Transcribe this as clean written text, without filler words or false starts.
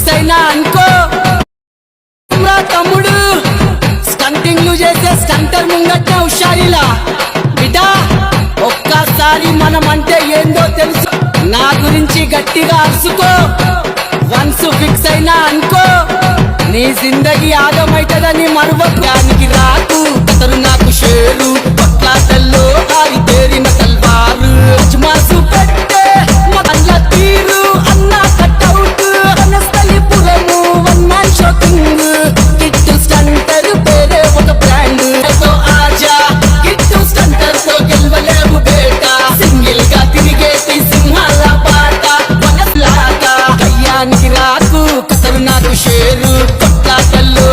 fix అయినా అనుకో తమ్ముడు స్టంటింగ్ చేసే స్టంటర్ ముంగట హుషారిలా బిడ్డా ఒక్కసారి మనం అంటే ఏందో తెలుసు నా గురించి గట్టిగా అరుసుకో వన్స్ ఫిక్స్ అయినా అనుకో నీ జిందగీ ఆగమైతదని మరువడానికి రాకు అతను నాకు షేరు పట్లాటల్లో ఆరి తేరిన తల్వారు మాసు పెట్టే మల్ల తీరు అన్న కట్అవుట్ అనస్థలిపురము వన్ మ్యాన్ షాపింగ్ కిట్టు స్టంటర్ పేరే ఒక బ్రాండ్ తో ఆజా కిట్టు స్టంటర్ తో గెలవలేవు బేట సింగిల్ గా తిరిగేటి సింహాల పాట వనస్లాట కయ్యానికి రాకు కసరు నాకు షేరు కొట్లాటల్లో